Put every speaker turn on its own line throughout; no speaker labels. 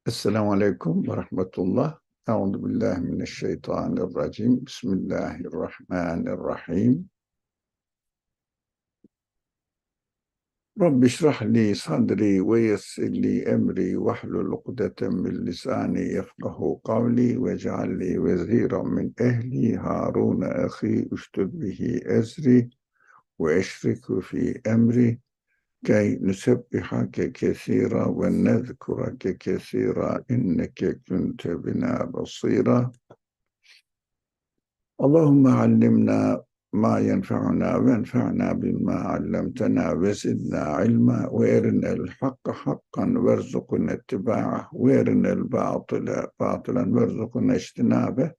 Esselamu Aleyküm ve Rahmetullah. Euzu billahi mineşşeytanirracim. Bismillahirrahmanirrahim. Rabbi şrah li sadri ve yessir li emri vahlul ukdeten min lisani yefkahu kavli ve cealli veziran min ehli Harun ahi üştüd bihi ezri ve eşriku fi emri kay nusebbihake kesira ve nezkurake kesira inneke kunte bina basira. Allahümme allimna ma yenfa'una ve enfa'na bima allamtena ve zidna ilma ve erinel hakka hakkan verzukuna ittiba'ah ve erinel batıla batılan verzukuna ijtinabe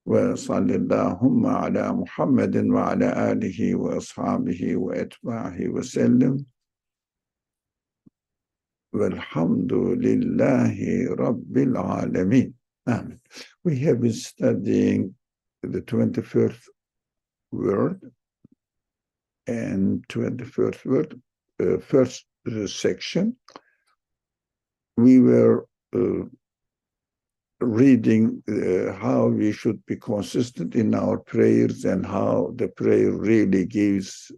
ve sallallahu ala Muhammedin ve ala alihi ve ashabihi ve etbahi ve sellim velhamdülillahi rabbil alemin. Amen. We have been studying the 21st word and 21st word, first section. We were reading how we should be consistent in our prayers and how the prayer really gives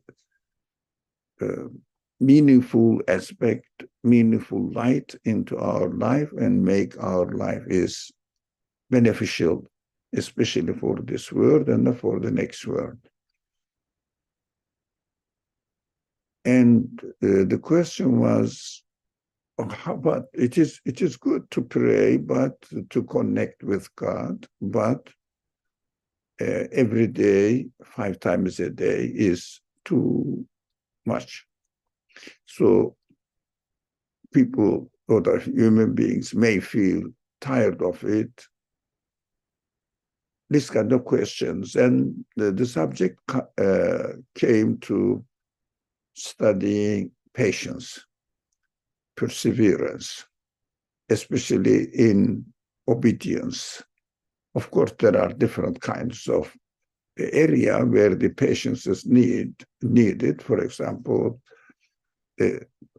meaningful aspect, meaningful light into our life and make our life is beneficial, especially for this world and for the next world. And the question was, but it is good to pray, but to connect with God, but every day, 5 times a day is too much. So people, other human beings may feel tired of it, these kind of questions. And the subject came to studying patience, perseverance, especially in obedience. Of course, there are different kinds of area where the patience is needed. For example,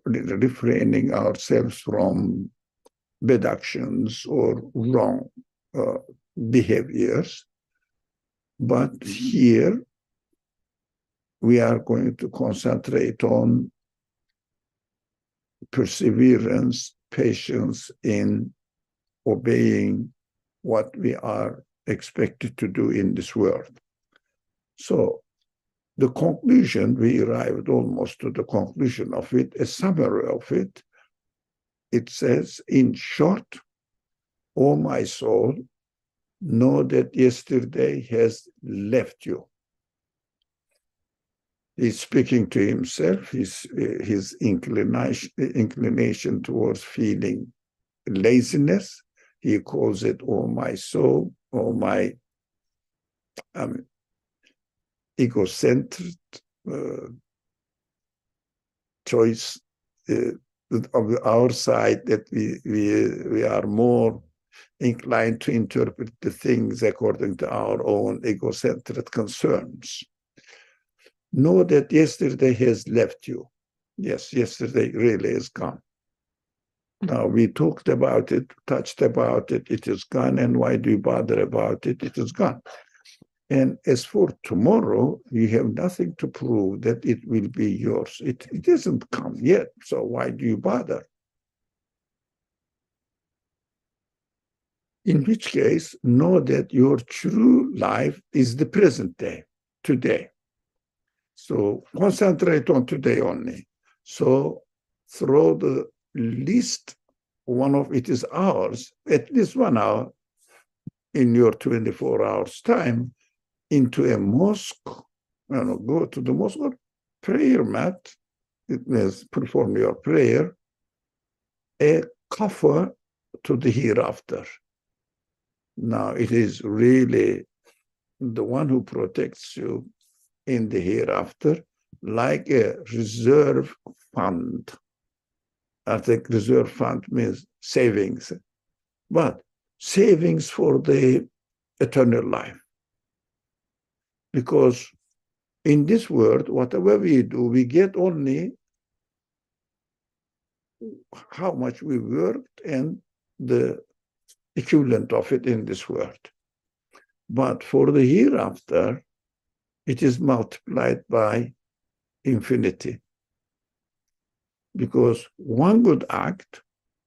refraining ourselves from bad actions or wrong behaviors. But here we are going to concentrate on perseverance, patience in obeying what we are expected to do in this world. So the conclusion, we arrived almost to the conclusion of it, a summary of it. It says, in short, O my soul, know that yesterday has left you. He's speaking to himself, his inclination towards feeling laziness. He calls it, oh my soul, oh my egocentric choice of our side, that we are more inclined to interpret the things according to our own egocentric concerns. Know that yesterday has left you. Yes, yesterday really is gone. Now, we talked about it, touched about it, it is gone, and why do you bother about it? It is gone. And as for tomorrow, you have nothing to prove that it will be yours. It hasn't come yet, so why do you bother? In which case, know that your true life is the present day, today. So concentrate on today only. So throw the least one of it is hours, at least 1 hour in your 24 hours time, into a mosque. Go to the mosque or prayer mat. It means perform your prayer. A cover to the hereafter. Now it is really the one who protects you in the hereafter, like a reserve fund. I think reserve fund means savings, but savings for the eternal life. Because in this world, whatever we do, we get only how much we worked and the equivalent of it in this world. But for the hereafter, it is multiplied by infinity. Because one good act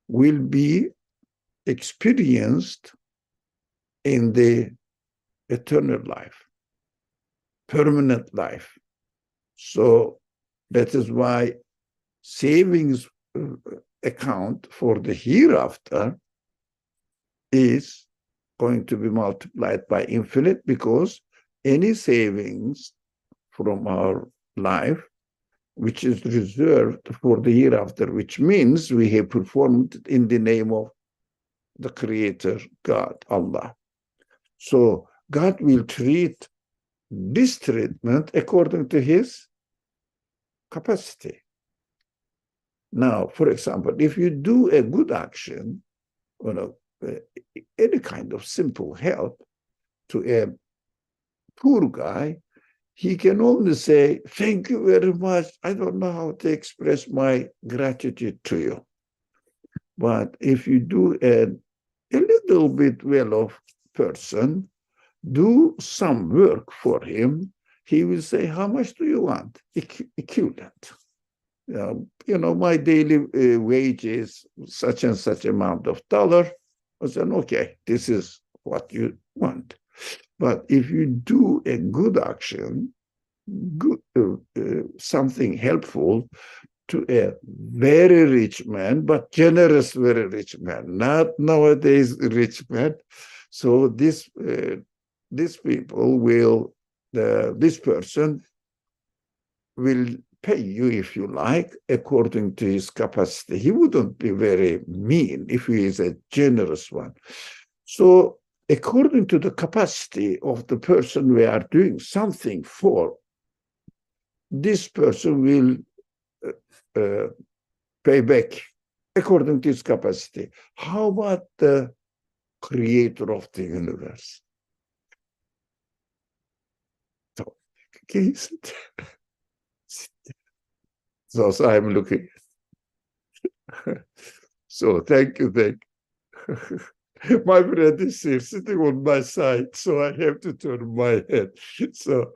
will be experienced in the eternal life, permanent life. So that is why savings account for the hereafter is going to be multiplied by infinite, because any savings from our life which is reserved for the hereafter, which means we have performed in the name of the Creator, God, Allah. So God will treat this treatment according to his capacity. Now, for example, if you do a good action, any kind of simple help to a poor guy, he can only say, thank you very much. I don't know how to express my gratitude to you. But if you do a little bit well-off person, do some work for him, he will say, how much do you want? Equivalent. My daily wage is such and such amount of dollar. I said, okay, this is what you want. But if you do a good action, something helpful to a very rich man, but generous, very rich man, not nowadays rich man. So this people will, this person will pay you, if you like, according to his capacity. He wouldn't be very mean if he is a generous one. So according to the capacity of the person we are doing something for, this person will pay back according to his capacity. How about the Creator of the universe? So, so I'm looking. So thank you. My friend is here sitting on my side, so I have to turn my head. So,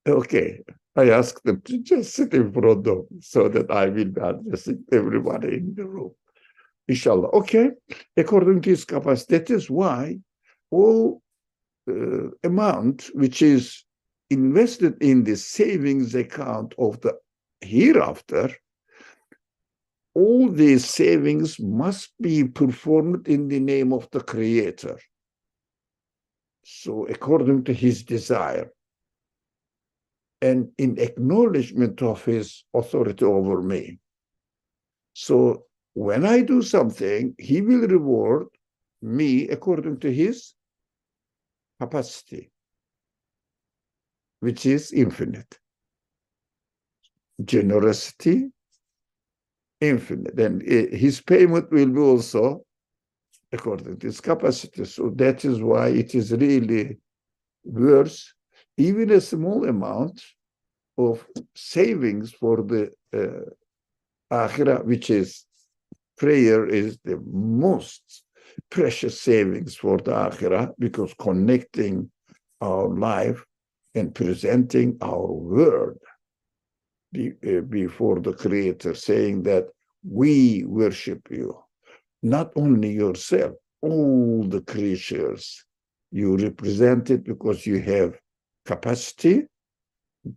okay, I asked them to just sit in front of me so that I will be addressing everybody in the room. Inshallah. Okay, according to his capacity. That is why all amount which is invested in the savings account of the hereafter, all these savings must be performed in the name of the Creator. So according to his desire and in acknowledgement of his authority over me. So when I do something, he will reward me according to his capacity, which is infinite. Generosity, infinite. And his payment will be also according to his capacity. So that is why it is really worth even a small amount of savings for the akhirah, which is prayer is the most precious savings for the akhirah, because connecting our life and presenting our word before the Creator, saying that we worship you, not only yourself, all the creatures. You represent it because you have capacity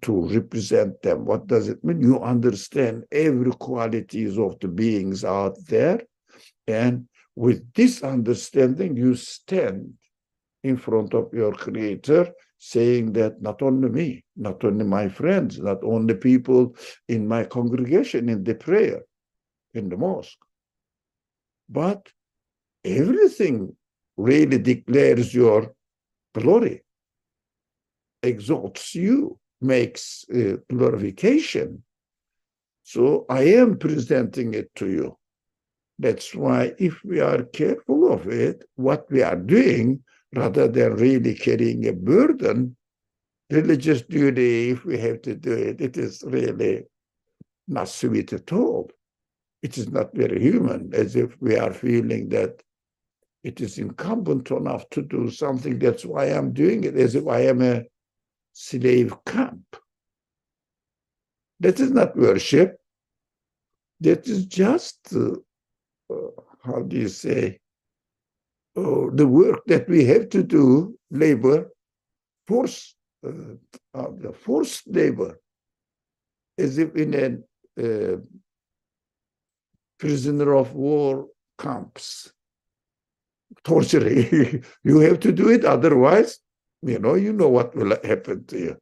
to represent them. What does it mean? You understand every qualities of the beings out there, and with this understanding, you stand in front of your Creator, saying that not only me, not only my friends, not only people in my congregation in the prayer, in the mosque, but everything really declares your glory, exalts you, makes glorification. So I am presenting it to you. That's why if we are careful of it, what we are doing, rather than really carrying a burden, religious duty, if we have to do it, it is really not sweet at all. It is not very human, as if we are feeling that it is incumbent enough to do something. That's why I'm doing it, as if I am a slave camp. That is not worship. That is just, how do you say, the work that we have to do, labor, forced labor, as if in a prisoner of war camps, torturing. You have to do it, otherwise, you know what will happen to you.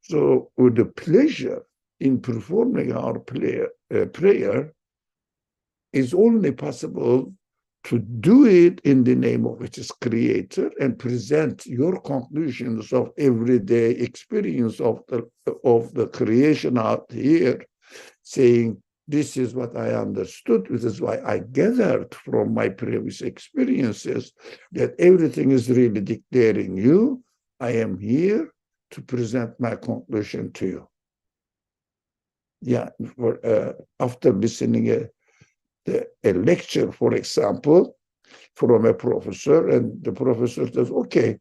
So with the pleasure in performing our prayer is only possible to do it in the name of which is Creator, and present your conclusions of everyday experience of the creation out here, saying, this is what I understood. This is why I gathered from my previous experiences that everything is really declaring you. I am here to present my conclusion to you. Yeah, after listening a lecture, for example, from a professor, and the professor says, okay,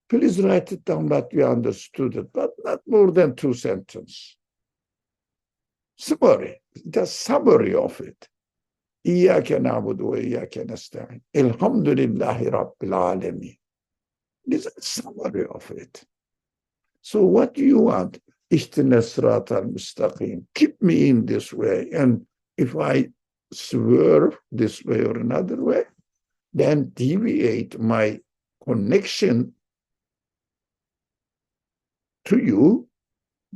please write it down that you understood it, but not more than 2 sentences. Summary, the summary of it. İyyâke na'budu ve iyyâke nesta'in. Elhamdülillahi Rabbil alemin. This is a summary of it. So what do you want? İhtine sıratal müstakim. Keep me in this way. And if I swerve this way or another way, then deviate my connection to you.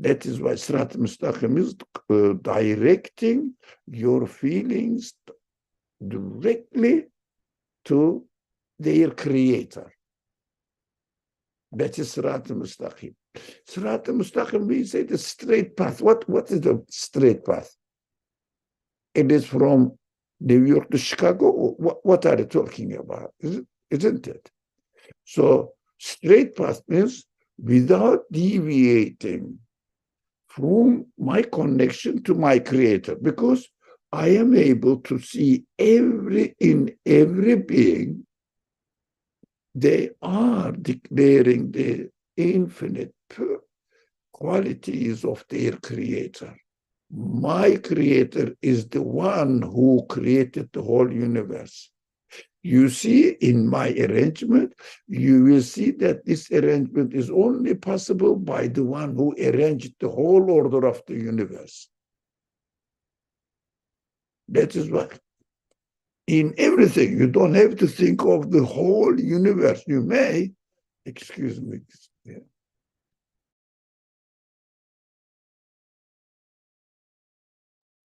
That is why Sırat-ı Müstakim is directing your feelings directly to their creator. That is Sırat-ı Müstakim. Sırat-ı Müstakim, we say the straight path. What is the straight path? It is from New York to Chicago. What are you talking about? Isn't it? So straight path means without deviating from my connection to my creator, because I am able to see in every being, they are declaring the infinite qualities of their creator. My creator is the one who created the whole universe. You see, in my arrangement, you will see that this arrangement is only possible by the one who arranged the whole order of the universe. That is why in everything, you don't have to think of the whole universe. You may, excuse me. Yeah.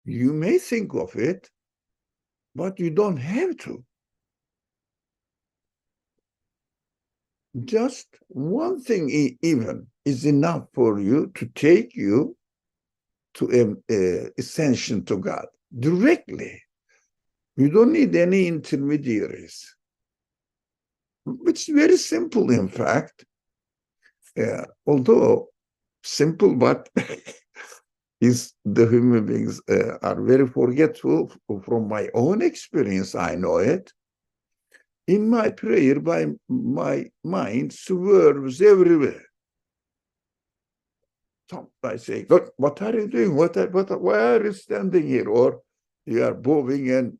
You may think of it, but you don't have to. Just one thing even is enough for you to take you to ascension to God directly. You don't need any intermediaries. It's very simple, in fact. Although simple, but is the human beings are very forgetful. From my own experience, I know it. In my prayer, my mind swerves everywhere. I say, look, what are you doing? Why are you standing here? Or you are bowing and,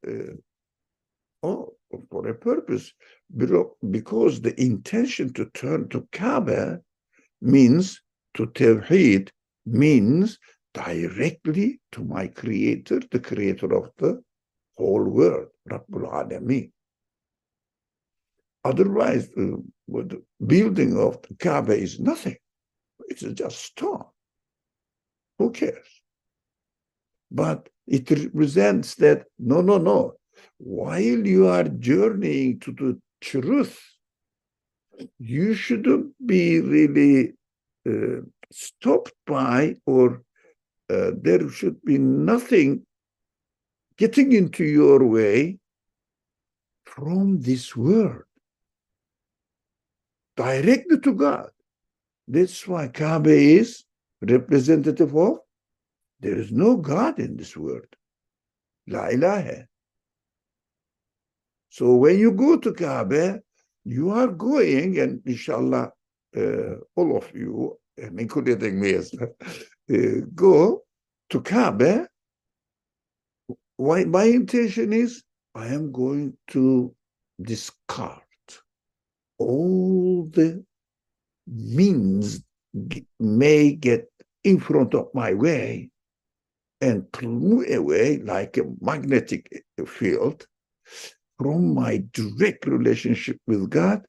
for a purpose. Because the intention to turn to Kaaba means, to Tawheed, means directly to my creator, the creator of the whole world, Rabbul Alameen. Otherwise, the building of the Kaaba is nothing. It's just stone. Who cares? But it represents that, no. While you are journeying to the truth, you shouldn't be really stopped by, or there should be nothing getting into your way from this world, directly to God. That's why Kaaba is representative of, there is no God in this world. La ilaha. So when you go to Kaaba, you are going, and inshallah, all of you, and including me as well, go to Kaaba. My intention is I am going to discard all the means may get in front of my way and move away like a magnetic field from my direct relationship with God,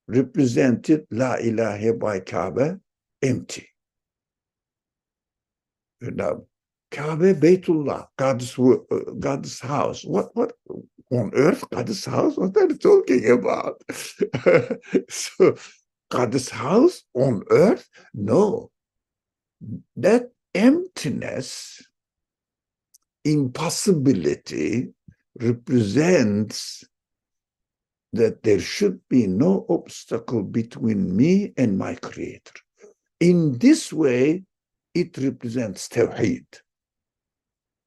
represented La ilaha by Kaaba, empty. Now, Kaaba, Baytullah, God's house. What on earth, God's house? What are you talking about? So, God's house on earth? No. That emptiness, impossibility, represents that there should be no obstacle between me and my Creator. In this way, it represents Tawheed,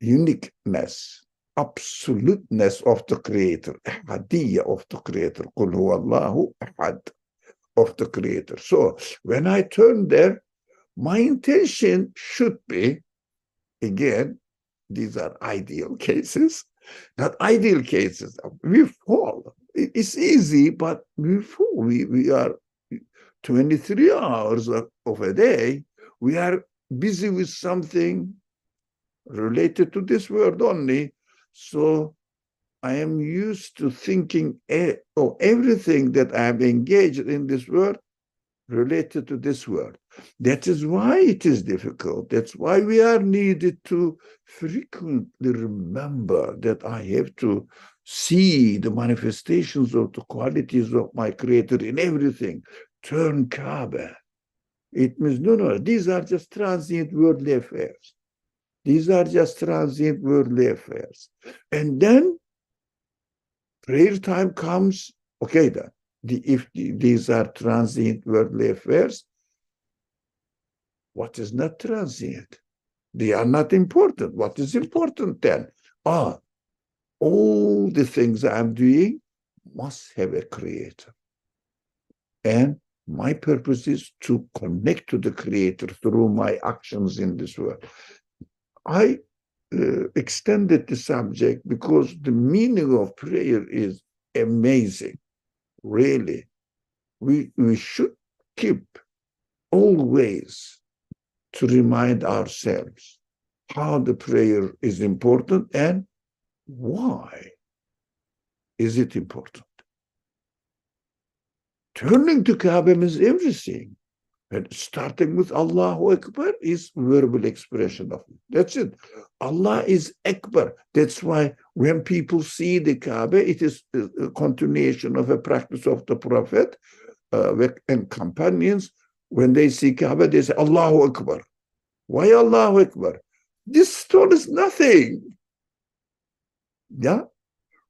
uniqueness, absoluteness of the Creator, ahadiyya of the Creator, Qul huwa Allahu ahad, of the Creator. So when I turn there, my intention should be, again, these are ideal cases, not ideal cases. We fall. It's easy, but we fall. We are 23 hours of a day. We are busy with something related to this world only. So I am used to thinking of everything that I am engaged in this world related to this world. That is why it is difficult. That's why we are needed to frequently remember that I have to see the manifestations of the qualities of my Creator in everything. Turn Kaaba. It means, no, these are just transient worldly affairs. These are just transient worldly affairs. And then prayer time comes, okay, then. If these are transient worldly affairs, what is not transient? They are not important. What is important then? All the things I'm doing must have a Creator. And my purpose is to connect to the Creator through my actions in this world. I extended the subject because the meaning of prayer is amazing. Really, we should keep always to remind ourselves how the prayer is important and why is it important. Turning to Kaaba means everything. And starting with Allahu Akbar is verbal expression of it. That's it. Allah is Akbar. That's why when people see the Kaaba, it is a continuation of a practice of the Prophet and companions. When they see Kaaba, they say Allahu Akbar. Why Allahu Akbar? This stone is nothing. Yeah?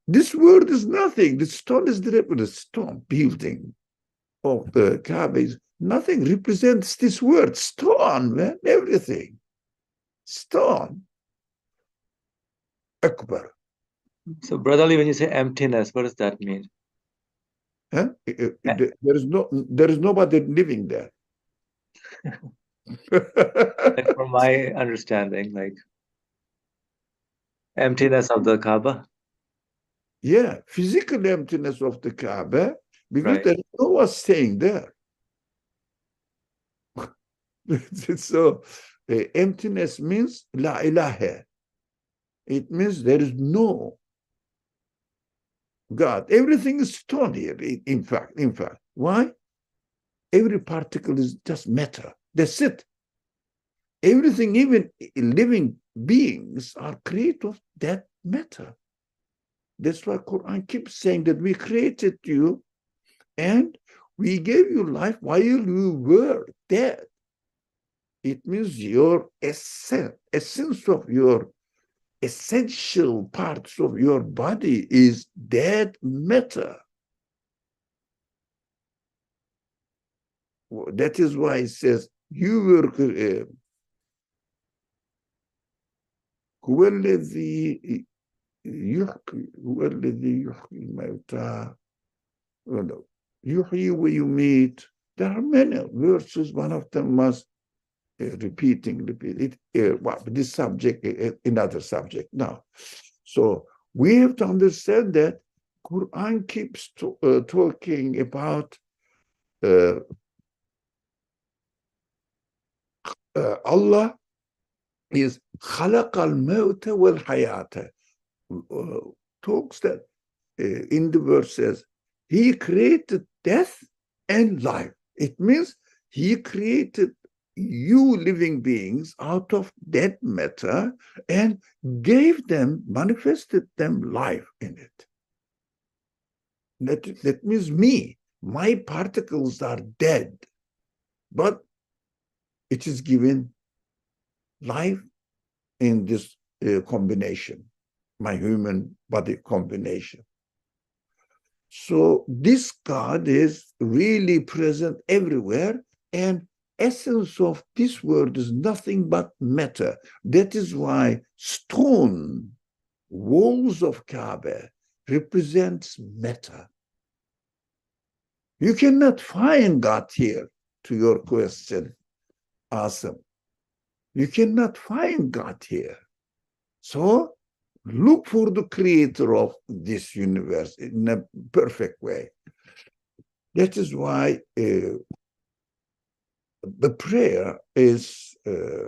This word is nothing. The stone is the stone building of the Kaaba is nothing, represents this word, stone, man, everything. Stone. Akbar.
So, Brother Ali, when you say emptiness, what does that mean?
Huh? There is nobody living there.
Like from my understanding, like emptiness of the Kaaba.
Yeah, physical emptiness of the Kaaba, because
Right.
there is no one staying there. So emptiness means la ilaha. It means there is no God. Everything is stone here, in fact. Why? Every particle is just matter. That's it. Everything, even living beings, are created of that matter. That's why Quran keeps saying that we created you and we gave you life while you were dead. It means your essence of your essential parts of your body is dead matter. That is why it says you were يحيي هو الذي يحيي الموتى. يحيي ويميت. There are many verses. One of them was repeat it. Well, this subject, another subject now. So we have to understand that Quran keeps talking about Allah is خلق الموت والحياة. Talks that in the verse says, He created death and life. It means He created you living beings out of dead matter and gave them, manifested them life in it. That means me, my particles are dead, but it is given life in this combination, my human body combination. So this God is really present everywhere, and essence of this world is nothing but matter. That is why stone walls of Kaaba represents matter. You cannot find God here, to your question, Asim. You cannot find God here. So look for the creator of this universe in a perfect way. That is why the prayer is a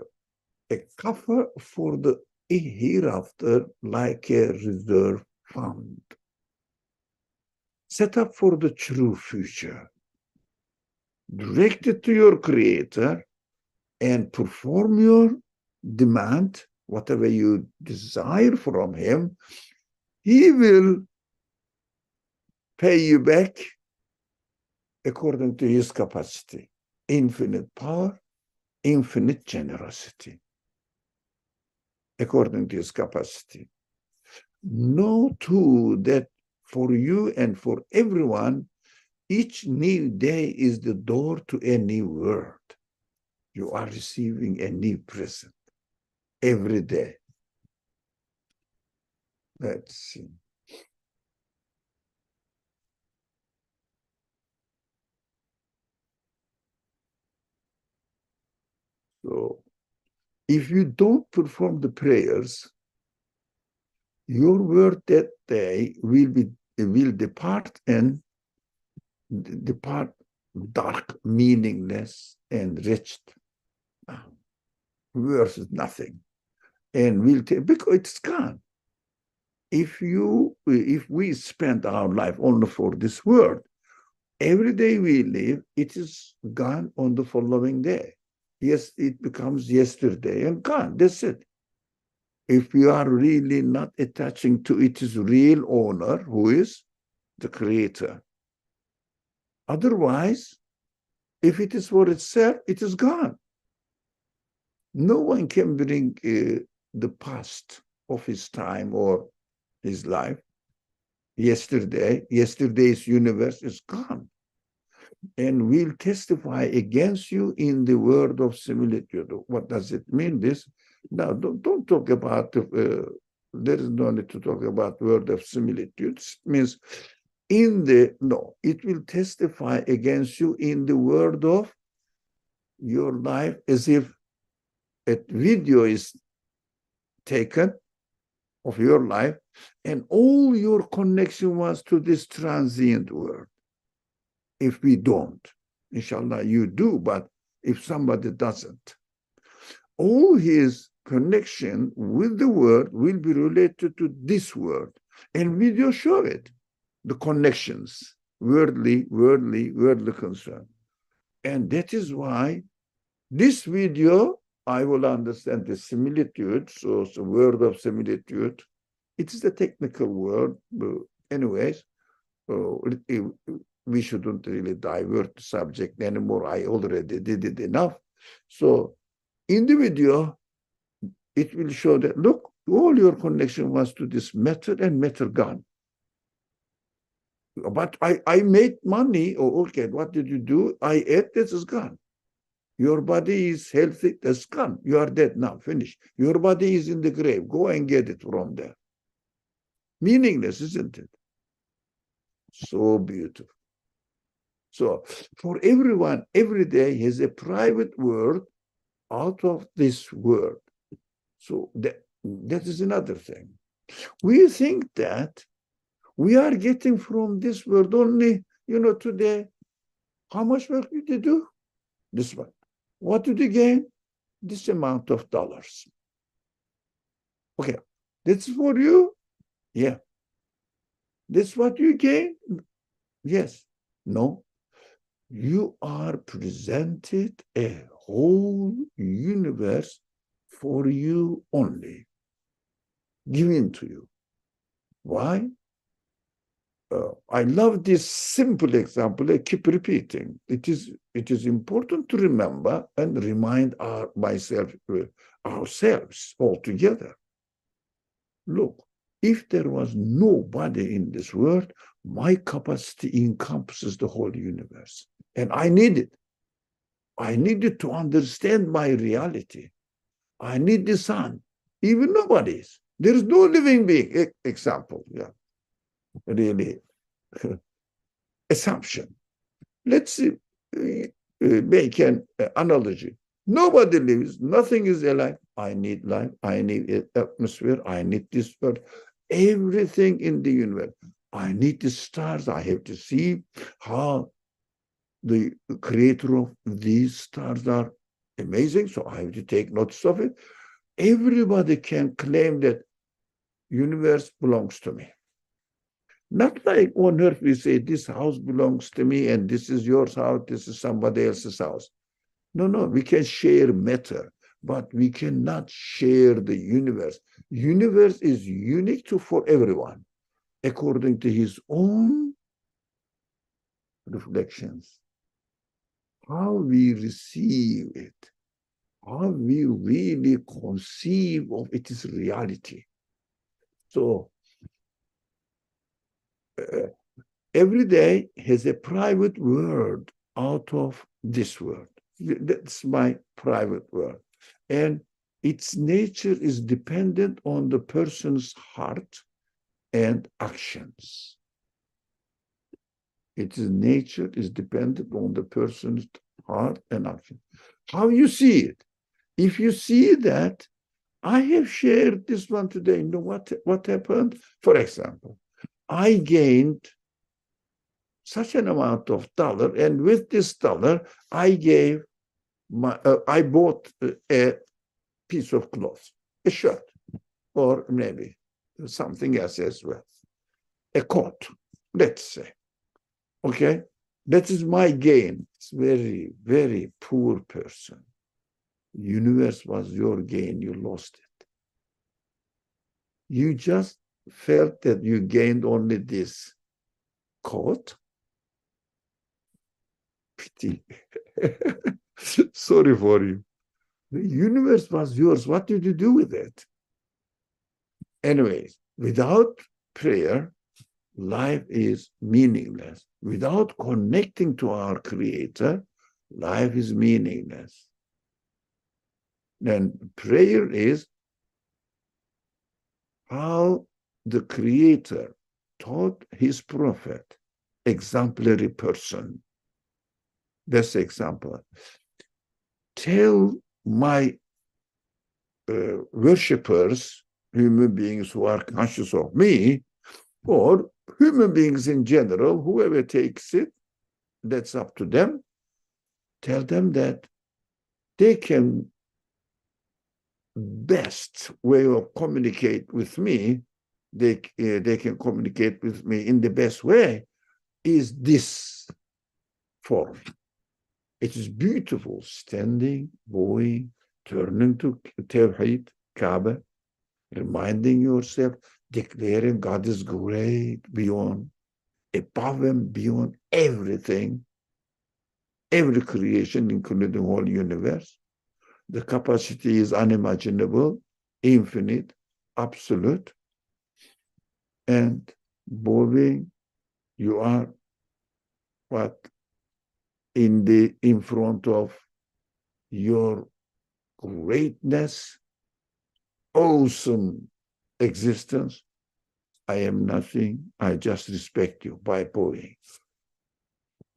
cover for the hereafter, like a reserve fund. Set up for the true future. Direct it to your creator and perform your demand, whatever you desire from him. He will pay you back according to his capacity. Infinite power, infinite generosity. According to his capacity. Know too that for you and for everyone, each new day is the door to a new world. You are receiving a new present every day. Let's see. So, if you don't perform the prayers, your word that day will depart and depart dark, meaningless, and wretched. Worse is nothing, and will take because it's gone. If we spend our life only for this world, every day we live, it is gone on the following day. Yes, it becomes yesterday and gone. That's it. If you are really not attaching to its real owner, who is the creator. Otherwise, if it is for itself, it is gone. No one can bring the past of his time or his life. Yesterday's universe is gone. And will testify against you in the word of similitude. What does it mean, this? Now, don't talk about, there is no need to talk about word of similitudes. It means it will testify against you in the word of your life, as if a video is taken of your life and all your connection was to this transient world. If we don't, inshallah, you do, but if somebody doesn't, all his connection with the world will be related to this world. And video show it, the connections, worldly concern. And that is why this video, I will understand the similitude, so it's a word of similitude. It is a technical word, but anyways, we shouldn't really divert the subject anymore. I already did it enough. So in the video, it will show that, look, all your connection was to this matter and matter gone. But I made money. Oh, okay, what did you do? I ate, this is gone. Your body is healthy, that's gone. You are dead now, finished. Your body is in the grave. Go and get it from there. Meaningless, isn't it? So beautiful. So for everyone, every day has a private word out of this word. So that is another thing. We think that we are getting from this word only, today, how much work did you do? This one. What did you gain? This amount of dollars. Okay, that's for you? Yeah. That's what you gain? Yes. No. You are presented a whole universe for you only, given to you. Why? I love this simple example. I keep repeating. It is important to remember and remind ourselves altogether. Look, if there was nobody in this world, my capacity encompasses the whole universe. And I need it. I needed to understand my reality. I need the sun. Even nobody's. There is no living being. Example, yeah. Really, assumption. Let's make an analogy. Nobody lives. Nothing is alive. I need life. I need atmosphere. I need this world. Everything in the universe. I need the stars. I have to see how the creator of these stars are amazing. So I have to take notice of it. Everybody can claim that universe belongs to me. Not like on earth we say, this house belongs to me and this is your house, this is somebody else's house. No, we can share matter, but we cannot share the universe. Universe is unique for everyone, according to his own reflections. How we receive it, how we really conceive of its reality. So, every day has a private word out of this word. That's my private word. And its nature is dependent on the person's heart and actions. Its nature is dependent on the person's heart and action. How you see it. If you see that, I have shared this one today. You know what happened? For example, I gained such an amount of dollar, and with this dollar, I bought a piece of cloth, a shirt, or maybe something else as well, a coat, let's say. Okay, that is my gain. It's very, very poor person. Universe was your gain. You lost it. You just felt that you gained only this coat. Pity. Sorry for you. The universe was yours. What did you do with it? Anyways, without prayer, life is meaningless. Without connecting to our Creator, life is meaningless. Then prayer is how the Creator taught his prophet, exemplary person. Best example. Tell my worshippers, human beings who are conscious of me, or human beings in general, whoever takes it, that's up to them. Tell them that they can best way of communicate with me, they can communicate with me in the best way is this form. It is beautiful, standing, bowing, turning to Tawheed, Kaaba, reminding yourself, declaring God is great, beyond, above and beyond everything, every creation, including the whole universe. The capacity is unimaginable, infinite, absolute. And bowing, you are what? In front of your greatness, awesome existence, I am nothing. I just respect you by bowing.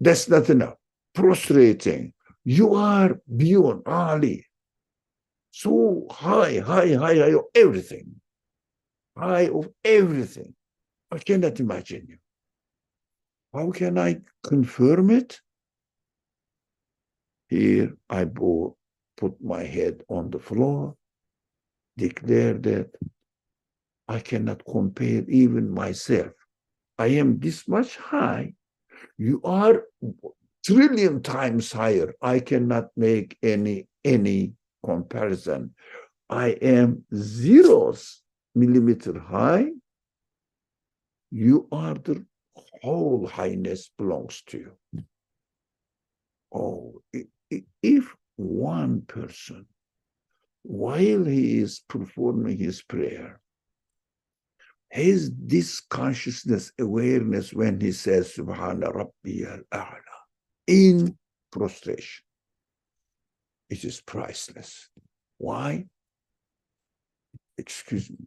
That's not enough. Prostrating. You are beyond Ali. So high, high, high, high of everything. High of everything. I cannot imagine you. How can I confirm it? Here I put my head on the floor, declare that I cannot compare even myself. I am this much high. You are trillion times higher. I cannot make any comparison. I am 0 millimeter high. You are the whole highness belongs to you. Oh, if one person, while he is performing his prayer, has this consciousness, awareness when he says, Subhana Rabbi al-A'la, in prostration, it is priceless. Why? Excuse me.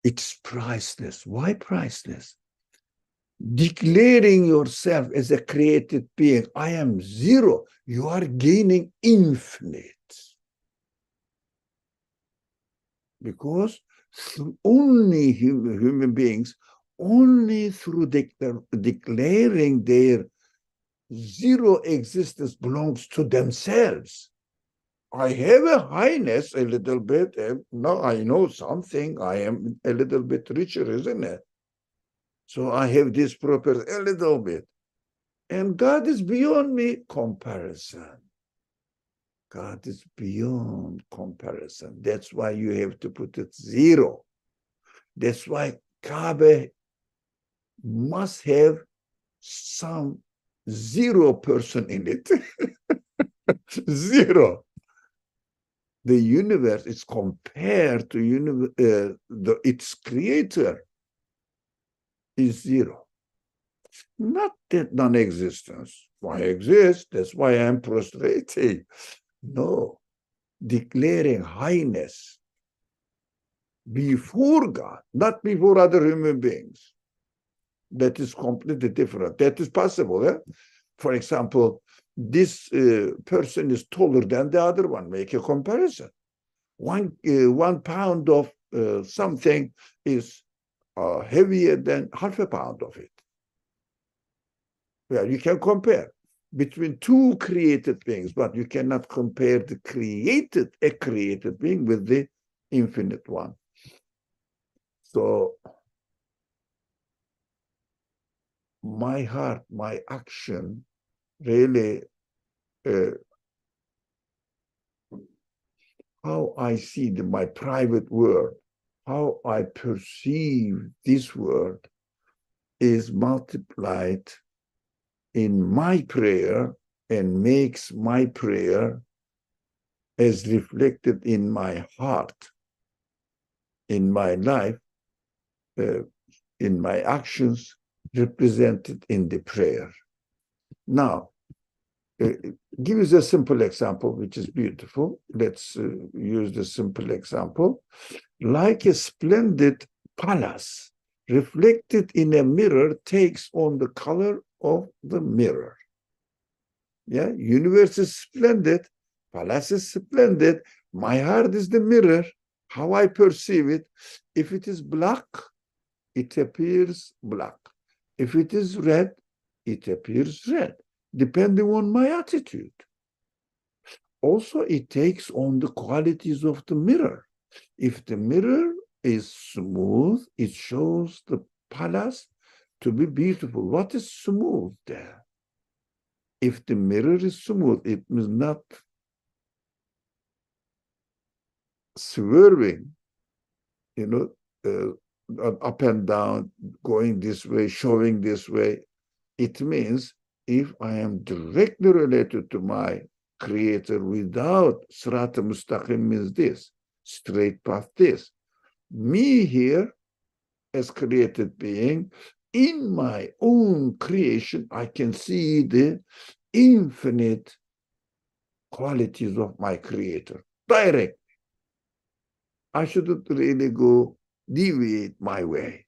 It's priceless. Why priceless? Declaring yourself as a created being, I am 0, you are gaining infinite. Because only human beings, only through declaring their 0 existence belongs to themselves. I have a highness a little bit, and now I know something, I am a little bit richer, isn't it? So I have this property a little bit. And God is beyond me, comparison. God is beyond comparison. That's why you have to put it 0. That's why Kaaba must have some 0 person in it. 0. The universe is compared to its creator is 0. Not that non-existence. Why exist? That's why I'm prostrating. No. Declaring highness before God, not before other human beings. That is completely different. That is possible. Eh? For example, this person is taller than the other one. Make a comparison. 1 pound of something is heavier than half a pound of it. Well, you can compare between 2 created beings, but you cannot compare a created being with the infinite one. So my heart, my action, really, how I see my private world, how I perceive this world is multiplied in my prayer and makes my prayer as reflected in my heart, in my life, in my actions, represented in the prayer. Now, give us a simple example, which is beautiful. Let's use the simple example. Like a splendid palace reflected in a mirror takes on the color of the mirror. Yeah, universe is splendid, palace is splendid, my heart is the mirror, how I perceive it. If it is black, it appears black. If it is red, it appears red, depending on my attitude. Also, it takes on the qualities of the mirror. If the mirror is smooth, it shows the palace to be beautiful. What is smooth there? If the mirror is smooth, it is not swerving, up and down, going this way, showing this way. It means if I am directly related to my creator without Sirata Mustaqim means this, straight path this. Me here, as created being, in my own creation, I can see the infinite qualities of my creator. direct. I shouldn't really go deviate my way.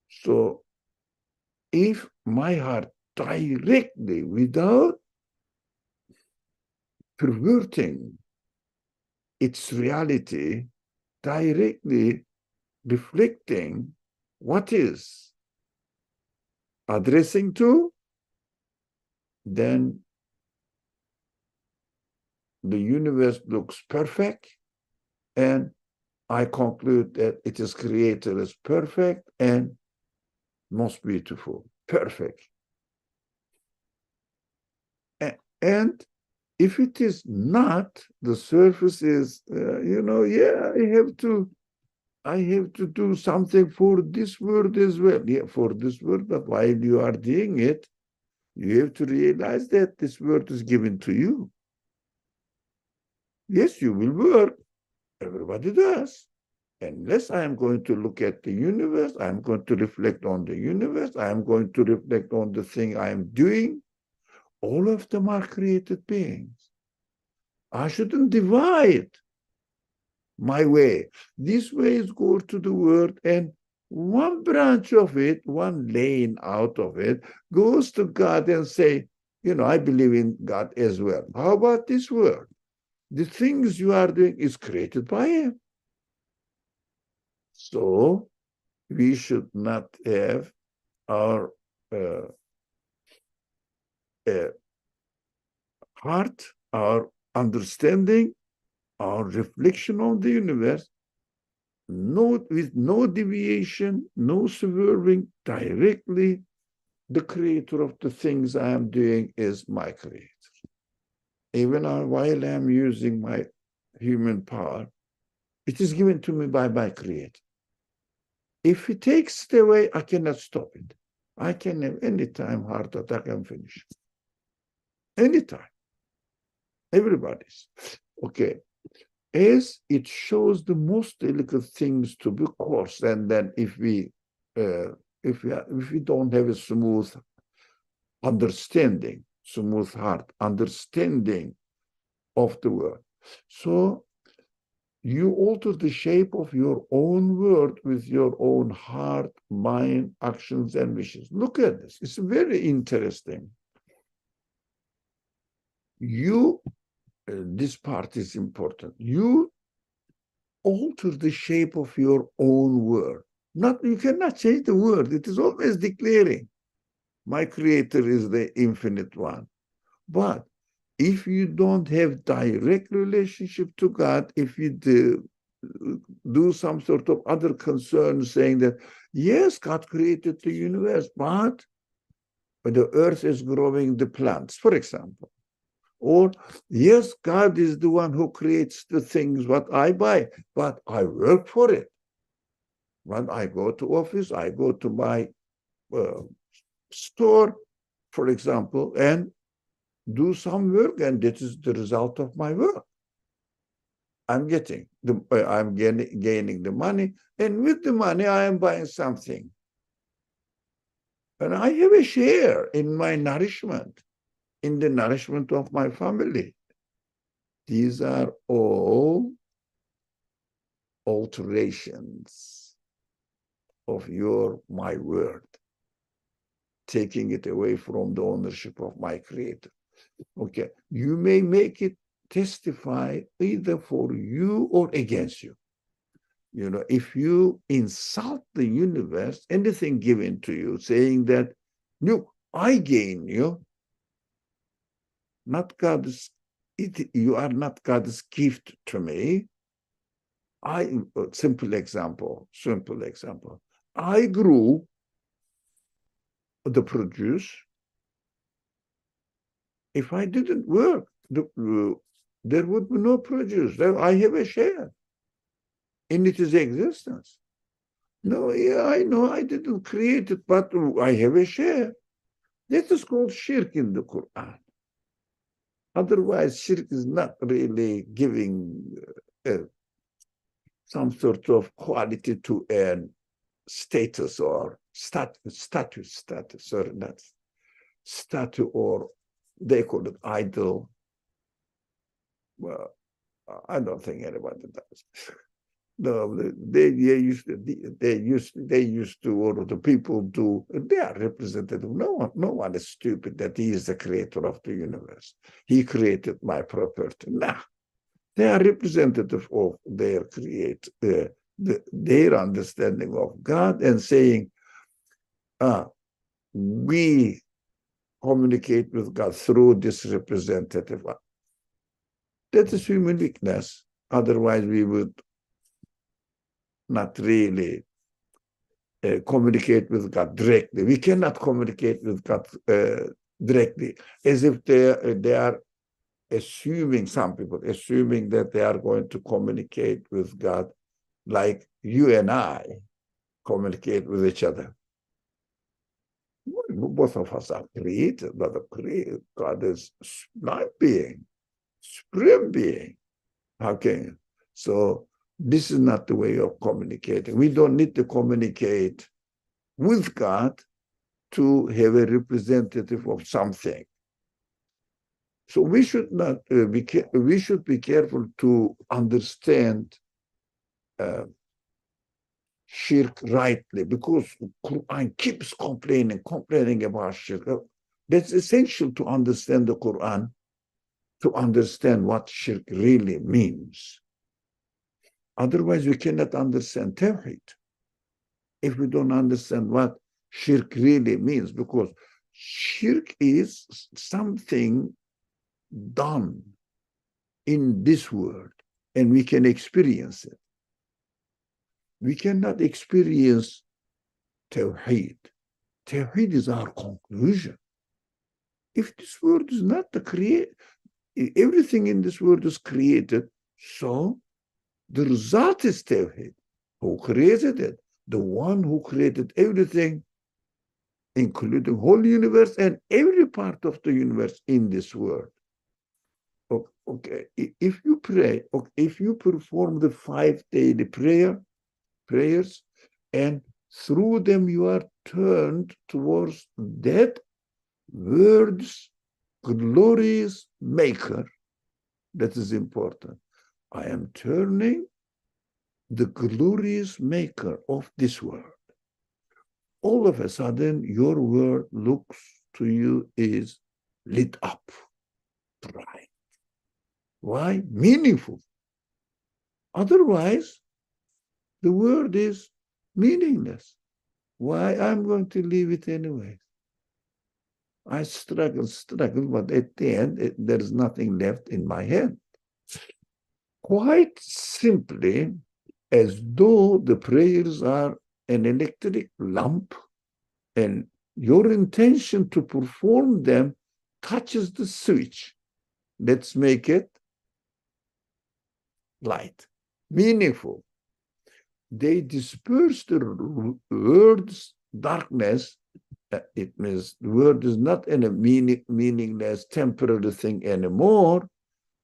So if my heart directly, without perverting its reality, directly reflecting what is addressing to, then the universe looks perfect, and I conclude that it is created as perfect and most beautiful, perfect. And if it is not, the surface is, yeah, I have to do something for this world as well. Yeah, for this world, but while you are doing it, you have to realize that this world is given to you. Yes, you will work. Everybody does. Unless I am going to look at the universe, I am going to reflect on the universe, I am going to reflect on the thing I am doing. All of them are created beings. I shouldn't divide my way. These ways go to the world, and one branch of it, one lane out of it, goes to God and say, I believe in God as well. How about this world? The things you are doing is created by Him. So we should not have our heart, our understanding, our reflection on the universe, with no deviation, no swerving, directly the creator of the things I am doing is my creator. Even while I am using my human power, it is given to me by my creator. If he takes it away, I cannot stop it. I can have any time heart attack and finish. Anytime. Everybody's. Okay. As it shows the most delicate things to be coarse, and then if we don't have a smooth understanding, smooth heart, understanding of the world, so you alter the shape of your own world with your own heart, mind, actions, and wishes. Look at this. It's very interesting. This part is important. You alter the shape of your own world. You cannot change the world. It is always declaring, my creator is the infinite one. But if you don't have direct relationship to God, if you do some sort of other concern saying that, yes, God created the universe, but the earth is growing the plants, for example. Or, yes, God is the one who creates the things what I buy, but I work for it. When I go to office, I go to my store, for example, and do some work, and that is the result of my work. I'm gaining the money, and with the money, I am buying something. And I have a share in my nourishment, in the nourishment of my family. These are all alterations of my word, taking it away from the ownership of my creator. Okay, you may make it testify either for you or against you. If you insult the universe, anything given to you, saying that, look, I gain you, you are not God's gift to me. Simple example. I grew the produce. If I didn't work, there would be no produce. I have a share in its existence. No, yeah, I know I didn't create it, but I have a share. That is called shirk in the Quran. Otherwise, shirk is not really giving some sort of quality to an status or status, sorry, not statue, or they call it idol. Well, I don't think anybody does. No, they used to, or the people do. They are representative. No one is stupid that he is the creator of the universe. He created my property. Nah, they are representative of their their understanding of God and saying, we communicate with God through this representative. That is human weakness. Otherwise, we would not really communicate with God directly. We cannot communicate with God directly, as if they are assuming, some people assuming that they are going to communicate with God like you and I communicate with each other. Both of us are created, but God is not being, supreme being. How can you? So this is not the way of communicating. We don't need to communicate with God to have a representative of something. So we should not we should be careful to understand shirk rightly, because Quran keeps complaining about shirk. That's essential to understand the Quran, to understand what shirk really means. Otherwise, we cannot understand Tawheed if we don't understand what shirk really means, because shirk is something done in this world and we can experience it. We cannot experience Tawheed. Tawheed is our conclusion. If this world is not everything in this world is created, so the result is Tawheed. Who created it? The one who created everything, including the whole universe and every part of the universe in this world. Okay, if you pray, if you perform the 5 daily prayers, and through them you are turned towards that world's glorious maker, that is important. I am turning the glorious maker of this world. All of a sudden, your world looks to you is lit up, bright. Why? Meaningful. Otherwise, the world is meaningless. Why? I'm going to leave it anyway. I struggle, but at the end, there is nothing left in my hand. Quite simply, as though the prayers are an electric lamp and your intention to perform them touches the switch. Let's make it light, meaningful. They disperse the world's darkness. It means the world is not a meaningless temporary thing anymore.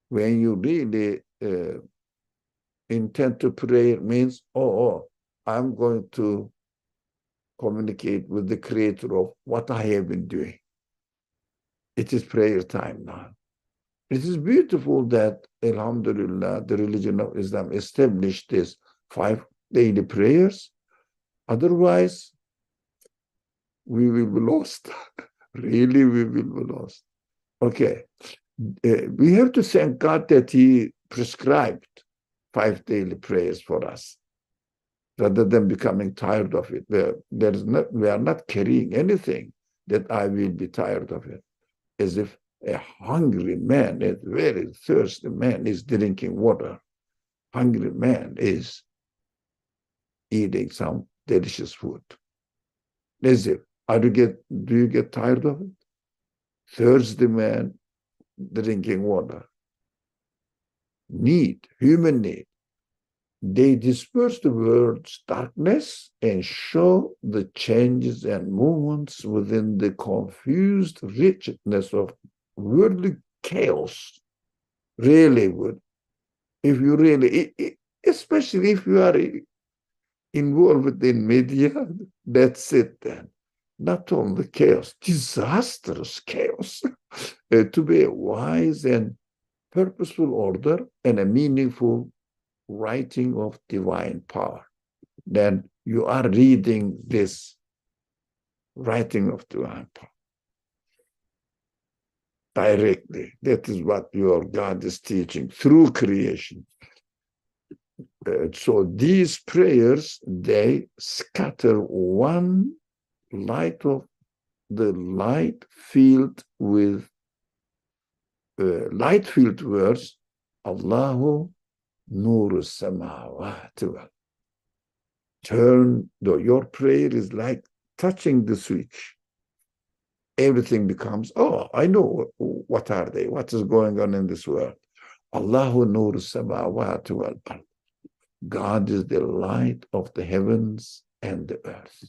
When you really intend to pray, it means, I'm going to communicate with the creator of what I have been doing. It is prayer time now. It is beautiful that, alhamdulillah, the religion of Islam established this 5 daily prayers. Otherwise, we will be lost. Really, we will be lost. Okay. We have to thank God that He prescribed 5 daily prayers for us, rather than becoming tired of it. We are not carrying anything that I will be tired of it. As if a hungry man, a very thirsty man is drinking water. Hungry man is eating some delicious food. As if, do you get tired of it? Thirsty man drinking water. Human need. They disperse the world's darkness and show the changes and movements within the confused wretchedness of worldly chaos. Really would. If you really, especially if you are involved in media, that's it then. Not only chaos, disastrous chaos. To be wise and purposeful order, and a meaningful writing of divine power. Then you are reading this writing of divine power directly. That is what your God is teaching through creation. So these prayers, they scatter one light of the light filled with light filled words, Allahu Nuru Samawati wal. Your prayer is like touching the switch. Everything becomes, oh, I know what are they, what is going on in this world. Allahu Nuru Samawati wal. God is the light of the heavens and the earth.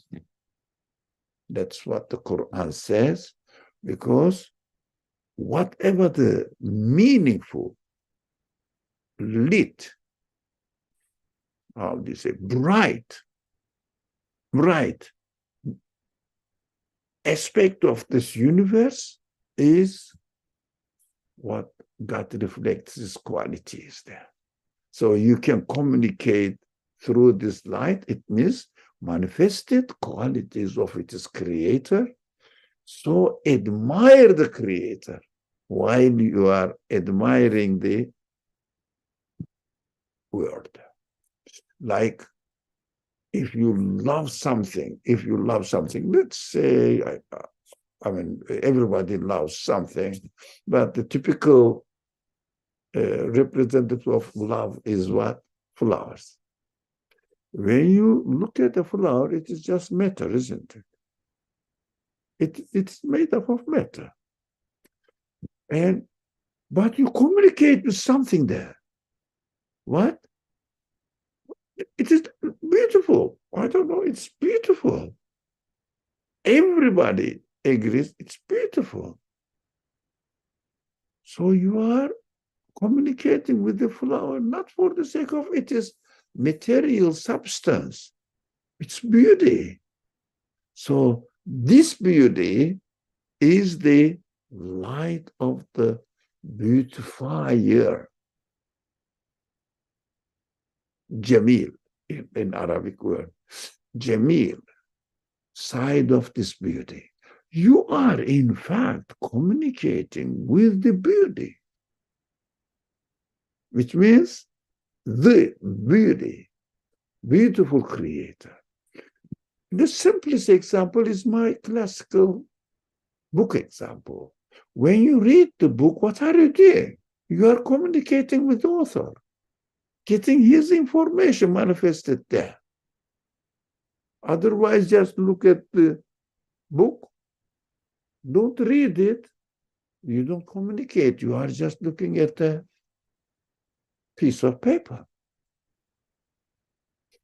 That's what the Quran says, because whatever the meaningful, lit, how do you say, bright aspect of this universe is what God reflects his qualities there. So you can communicate through this light. It means manifested qualities of its creator. So admire the creator while you are admiring the world. Like if you love something, let's say, I mean, everybody loves something, but the typical representative of love is what? Flowers. When you look at a flower, it is just matter, isn't it? It's made up of matter. But you communicate with something there. What? It is beautiful. I don't know, it's beautiful. Everybody agrees it's beautiful. So you are communicating with the flower, not for the sake of it is material substance. It's beauty. So this beauty is the light of the beautifier. Jamil, in Arabic word. Jamil, side of this beauty. You are, in fact, communicating with the beauty, which means the beauty, beautiful creator. The simplest example is my classical book example. When you read the book, what are you doing? You are communicating with the author, getting his information manifested there. Otherwise, just look at the book, don't read it, you don't communicate. You are just looking at a piece of paper.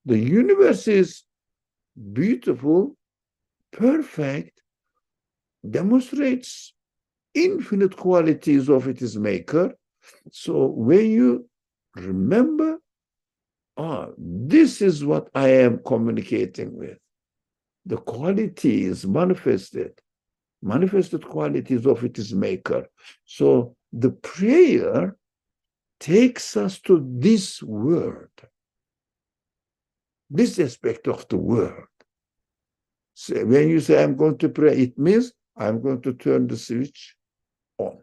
The universe is beautiful, perfect, demonstrates infinite qualities of its maker. So when you remember, this is what I am communicating with. The qualities manifested qualities of its maker. So the prayer takes us to this world, this aspect of the world. So when you say, I'm going to pray, it means I'm going to turn the switch on.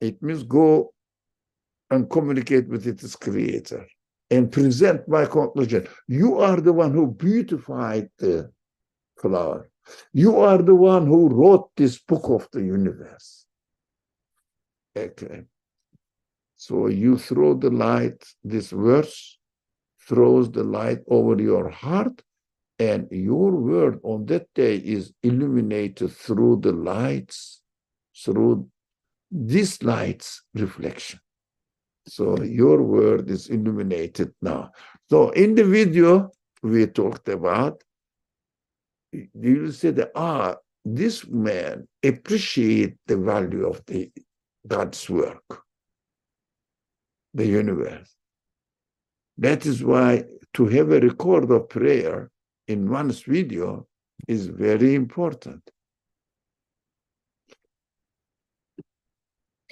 It means go and communicate with its creator and present my conclusion. You are the one who beautified the flower. You are the one who wrote this book of the universe. Okay. So you throw the light, this verse throws the light over your heart, and your word on that day is illuminated through the lights, through this light's reflection. So your word is illuminated now. So in the video we talked about, you say that, this man appreciates the value of God's work, the universe. That is why to have a record of prayer in one's video is very important.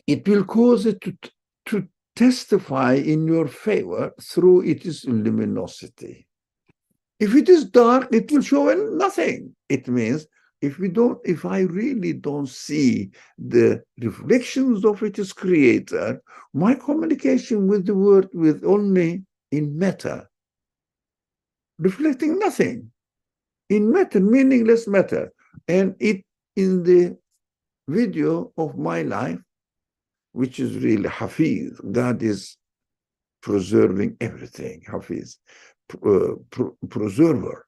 it will cause it to testify in your favor through its luminosity. If it is dark, it will show nothing. It means if I really don't see the reflections of its creator, my communication with the world will only in matter, reflecting nothing. In matter, meaningless matter. And it in the video of my life, which is really Hafiz, God is preserving everything, Hafiz, preserver.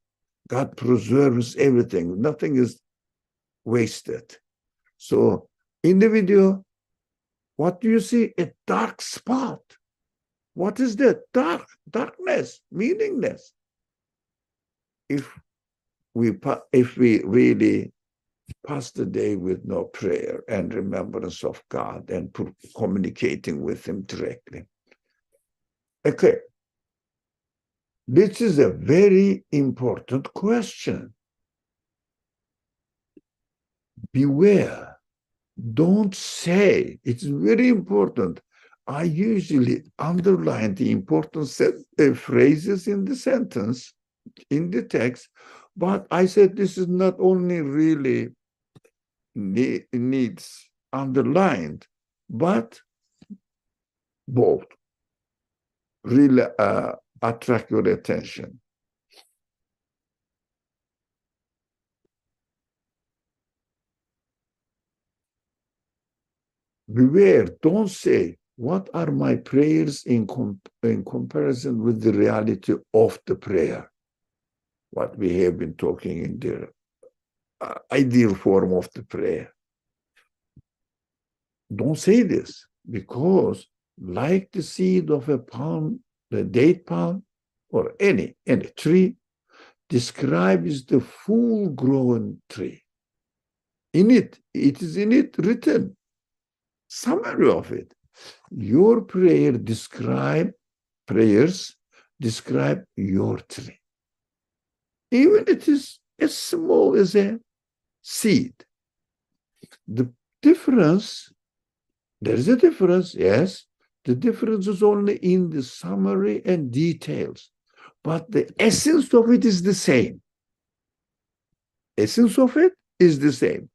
God preserves everything. Nothing is wasted. So in the video, what do you see? A dark spot. What is that? Darkness, meaningless. If we really pass the day with no prayer and remembrance of God and communicating with him directly. Okay. This is a very important question. Beware. Don't say. It's very important. I usually underline the important phrases in the sentence, in the text, but I said this is not only really needs underlined, but bold, really attract your attention. Beware, don't say, what are my prayers in comparison with the reality of the prayer? What we have been talking in the ideal form of the prayer. Don't say this, because like the seed of a palm, the date palm, or any tree, describes the full-grown tree. It is in it written, summary of it. Your prayers describe your tree. Even it is as small as a seed. The difference, there is a difference, yes. The difference is only in the summary and details. But the essence of it is the same. Essence of it is the same.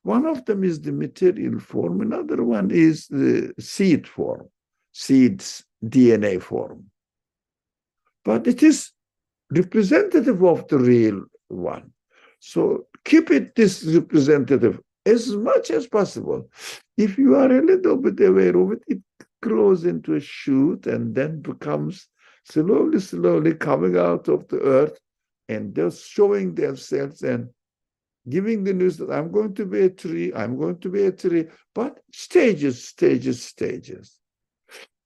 One of them is the material form, another one is the seed form, seed's DNA form. But it is representative of the real one. So keep it this representative as much as possible. If you are a little bit aware of it, it grows into a shoot and then becomes slowly coming out of the earth and just showing themselves and giving the news that I'm going to be a tree, I'm going to be a tree, but stages.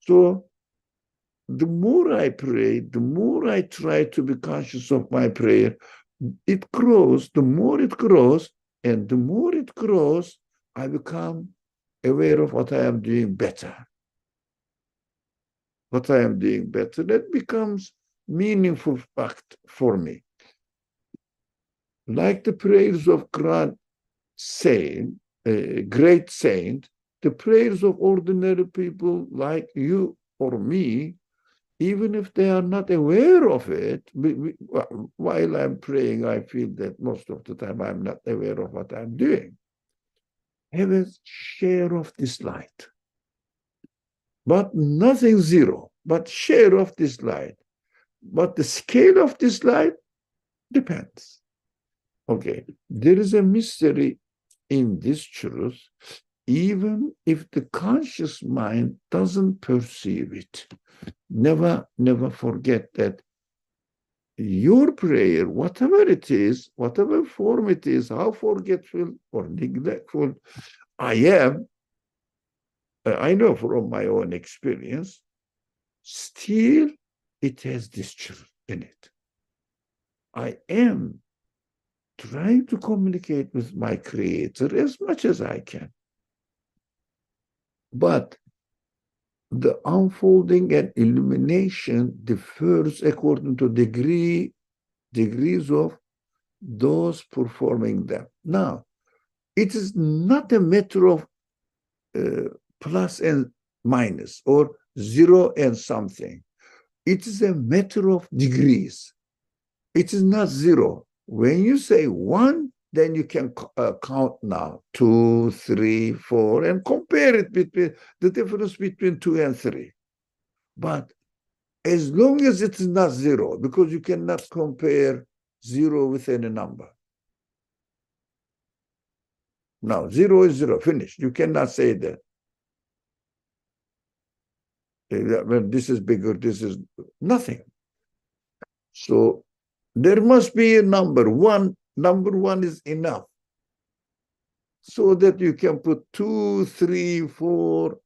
So the more I pray, the more I try to be conscious of my prayer, it grows, the more it grows, and the more it grows, I become aware of what I am doing better. What I am doing better, that becomes meaningful fact for me. Like the prayers of great saint, the prayers of ordinary people like you or me, even if they are not aware of it, while I'm praying, I feel that most of the time I'm not aware of what I'm doing. Have a share of this light. But nothing zero, but share of this light. But the scale of this light depends. Okay, there is a mystery in this truth, even if the conscious mind doesn't perceive it. Never forget that your prayer, whatever it is, whatever form it is, how forgetful or neglectful I am, I know from my own experience, still it has this truth in it. I am trying to communicate with my creator as much as I can. But the unfolding and illumination differs according to degrees of those performing them. Now, it is not a matter of plus and minus, or 0 and something. It is a matter of degrees. It is not 0. When you say 1, then you can count now 2, 3, 4, and compare it between the difference between 2 and 3. But as long as it is not 0, because you cannot compare 0 with any number. Now, 0 is 0, finished. You cannot say that. Well, this is bigger, this is nothing. So there must be a number. Number 1 is enough, so that you can put 2, 3, 4,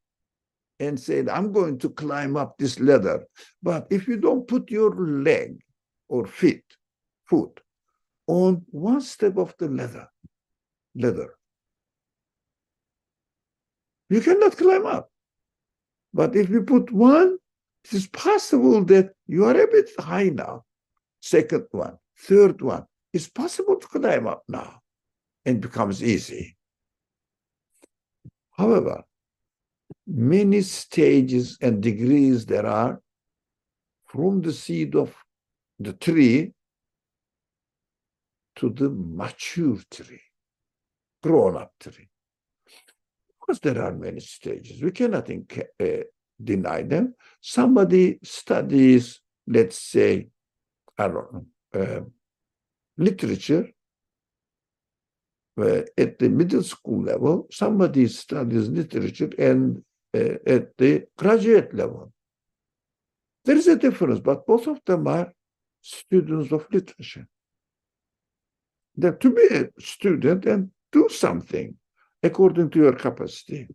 and say, I'm going to climb up this ladder. But if you don't put your leg or foot on one step of the ladder, you cannot climb up. But if you put one, it is possible that you are a bit high now. Second one, third one, it's possible to climb up now, and becomes easy. However, many stages and degrees there are from the seed of the tree to the mature tree, grown-up tree. Of course, there are many stages. We cannot deny them. Somebody studies, let's say, I don't know, literature at the middle school level. Somebody studies literature and at the graduate level. There is a difference, but both of them are students of literature. They have to be a student and do something according to your capacity.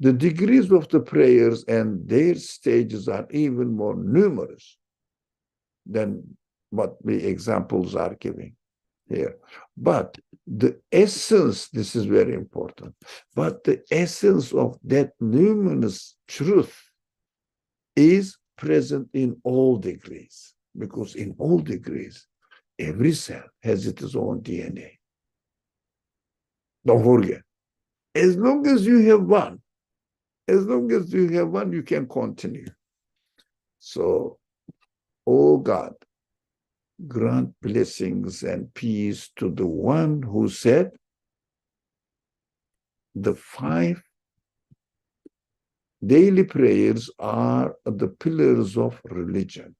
The degrees of the prayers and their stages are even more numerous than what the examples are giving here. But the essence, this is very important, but the essence of that luminous truth is present in all degrees, because in all degrees, every cell has its own DNA. Don't forget. As long as you have one, you can continue. So, oh God, grant blessings and peace to the one who said, the 5 daily prayers are the pillars of religion.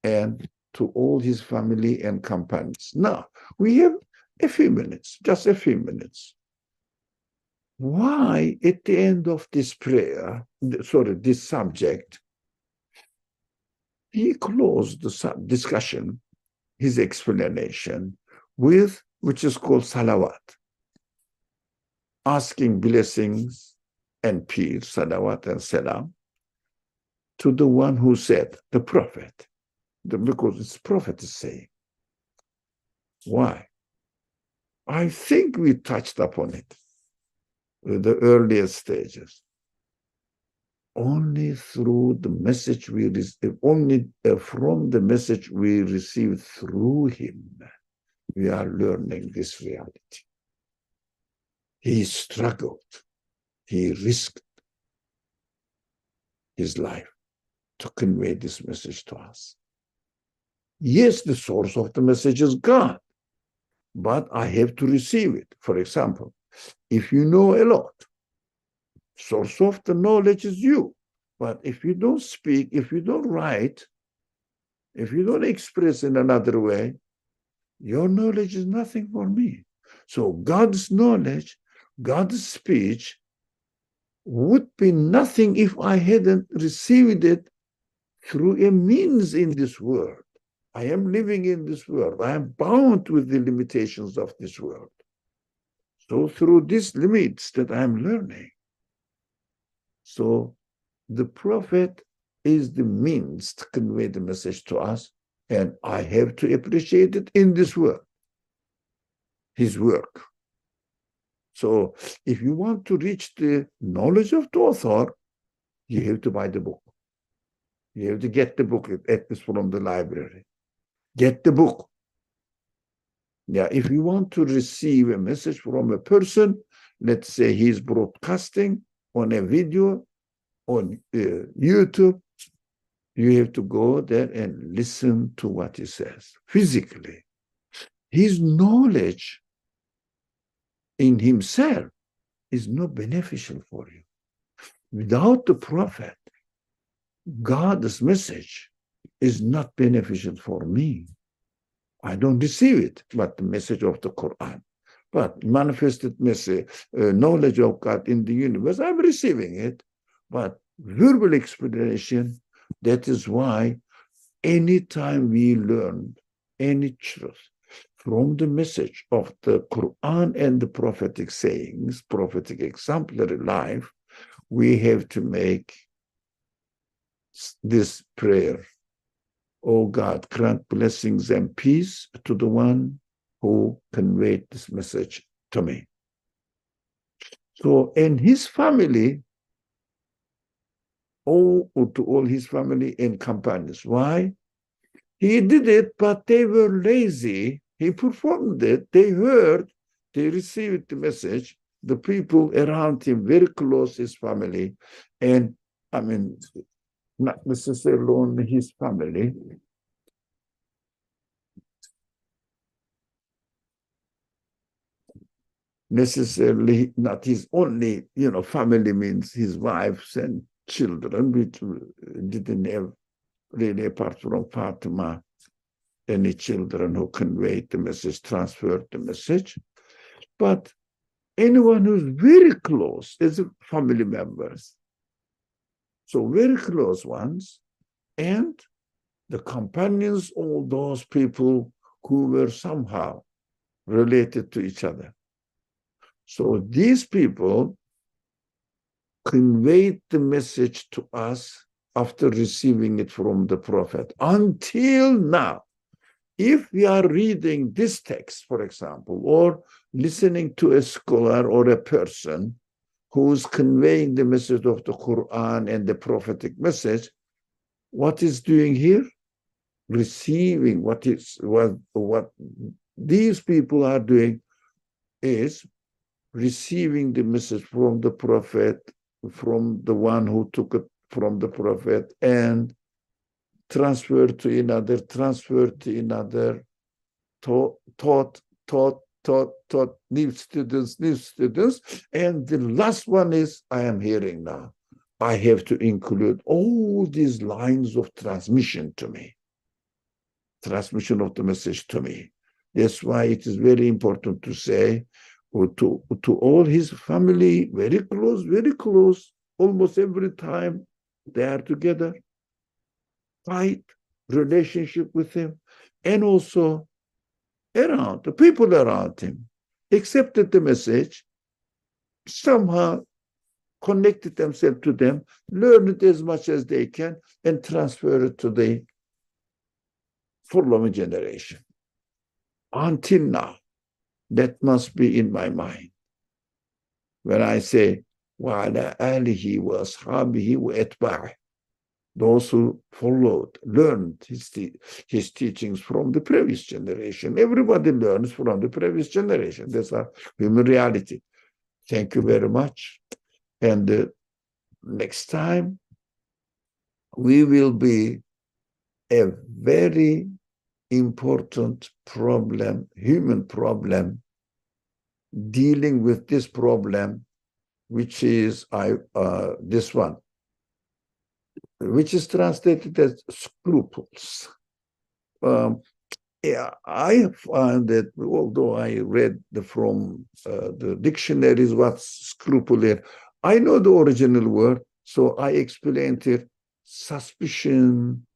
And to all his family and companions. Now, we have a few minutes, just a few minutes. Why, at the end of this prayer, this subject, he closed the discussion, his explanation, with, which is called salawat, asking blessings and peace, salawat and salam, to the one who said, the prophet, because it's prophet is saying. Why? I think we touched upon it with the earlier stages. Only through the message we receive, only from the message we receive through him, we are learning this reality. He struggled, he risked his life to convey this message to us. Yes, the source of the message is God, but I have to receive it. For example, if you know a lot, source of the knowledge is you. But if you don't speak, if you don't write, if you don't express in another way, your knowledge is nothing for me. So God's knowledge, God's speech would be nothing if I hadn't received it through a means in this world. I am living in this world. I am bound with the limitations of this world. So through these limits that I am learning. So the prophet is the means to convey the message to us, and I have to appreciate it in this world, his work. So if you want to reach the knowledge of the author, you have to buy the book. You have to get the book, at least from the library. Get the book. Yeah, if you want to receive a message from a person, let's say he's broadcasting on a video on YouTube, you have to go there and listen to what he says physically. His knowledge in himself is not beneficial for you. Without the prophet, God's message is not beneficial for me. I don't receive it, but the message of the Quran. But manifested message, knowledge of God in the universe, I'm receiving it. But verbal explanation, that is why anytime we learn any truth from the message of the Quran and the prophetic sayings, prophetic exemplary life, we have to make this prayer. Oh God, grant blessings and peace to the one who conveyed this message to me. So, and his family, to all his family and companions. Why? He did it, but they were lazy. He performed it. They heard, they received the message. The people around him, very close, his family, and I mean, not necessarily only his family. Necessarily not his only, family means his wives and children, which didn't have really, apart from Fatima, any children who conveyed the message, transferred the message. But anyone who's very close is family members. So very close ones, and the companions, all those people who were somehow related to each other. So these people conveyed the message to us after receiving it from the prophet. Until now, if we are reading this text, for example, or listening to a scholar or a person who's conveying the message of the Quran and the prophetic message, what is doing here? Receiving what these people are doing is receiving the message from the prophet, from the one who took it from the prophet, and transferred to another, taught, new students, and the last one is, I am hearing now. I have to include all these lines of transmission to me, transmission of the message to me. That's why it is very important to say to all his family, very close, almost every time they are together, tight relationship with him, and also around, the people around him, accepted the message, somehow connected themselves to them, learned it as much as they can, and transfer it to the following generation. Until now, that must be in my mind. When I say, وَعَلَىٰ آلِهِ وَأَصْحَابِهِ وَأَتْبَاعِهِ, those who followed, learned his teachings from the previous generation. Everybody learns from the previous generation. That's our human reality. Thank you very much. And next time, we will be a very important problem, human problem, dealing with this problem, which is this one, which is translated as scruples. I find that, although I read from the dictionaries what's scruple is, I know the original word, so I explained it, suspicion,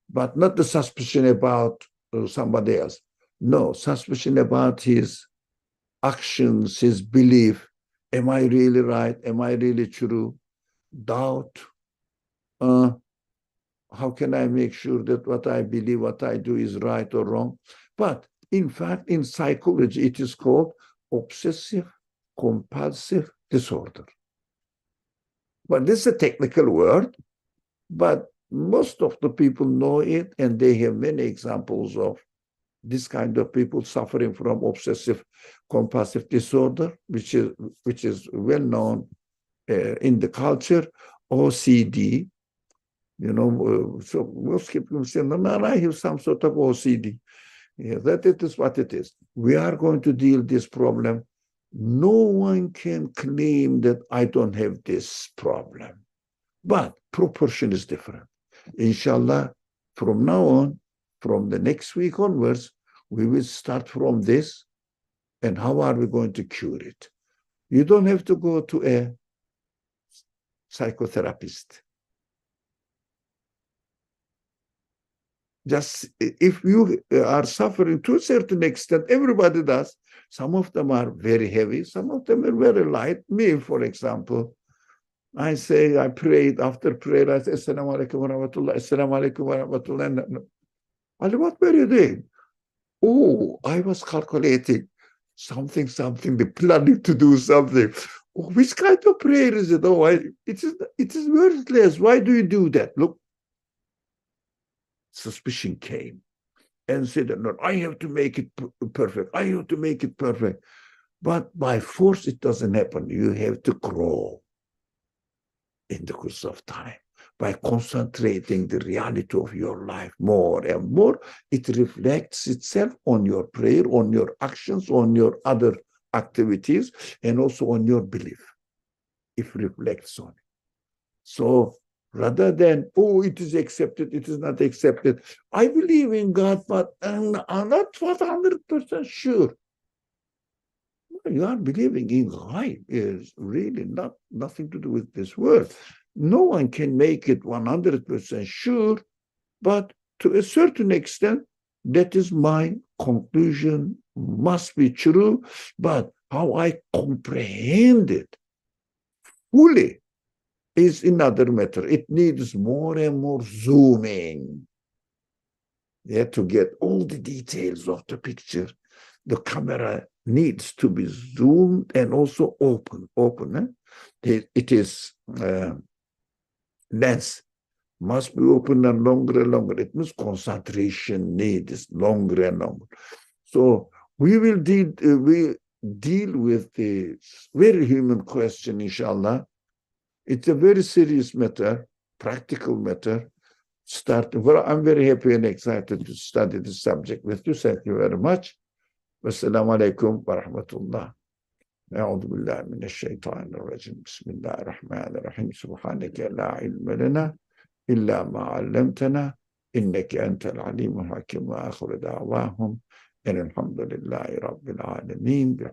but not the suspicion about somebody else. No, suspicion about his actions, his belief. Am I really right? Am I really true? Doubt. How can I make sure that what I believe, what I do is right or wrong? But in fact, in psychology, it is called obsessive compulsive disorder. But this is a technical word, but most of the people know it, and they have many examples of this kind of people suffering from obsessive compulsive disorder, which is well known in the culture, OCD. So most people say, no, I have some sort of OCD. Yeah, that it is what it is. We are going to deal this problem. No one can claim that I don't have this problem, but proportion is different. Inshallah, from now on, from the next week onwards, we will start from this. And how are we going to cure it? You don't have to go to a psychotherapist. Just if you are suffering to a certain extent, everybody does. Some of them are very heavy, some of them are very light. Me, for example, I prayed, after prayer, I say, Assalamu alaikum wa rahmatullah, Assalamu alaikum wa rahmatullah. Ali, what were you doing? Oh, I was calculating something, planning to do something. Oh, which kind of prayer is it? Oh, it is worthless. Why do you do that? Look, suspicion came and said, no, I have to make it perfect. I have to make it perfect. But by force, it doesn't happen. You have to grow in the course of time. By concentrating the reality of your life more and more, it reflects itself on your prayer, on your actions, on your other activities, and also on your belief. It reflects on it. So rather than, oh, it is accepted, it is not accepted. I believe in God, but I'm not 100% sure. You are believing in God is really nothing to do with this world. No one can make it 100% sure, but to a certain extent, that is my conclusion, must be true, but how I comprehend it fully is another matter. It needs more and more zooming. To get all the details of the picture. The camera needs to be zoomed and also open. It is lens must be open and longer and longer. It means concentration needs longer and longer. So we will deal with the very human question, inshallah. It's a very serious matter, practical matter. I'm very happy and excited to study the subject with you. Thank you very much. Wassalamu alaikum wa rahmatullah. أعوذ بالله من الشيطان الرجيم بسم الله الرحمن الرحيم سبحانك لا علم لنا إلا ما علمتنا إنك أنت العليم الحكيم وآخر دعواهم أن الحمد لله رب العالمين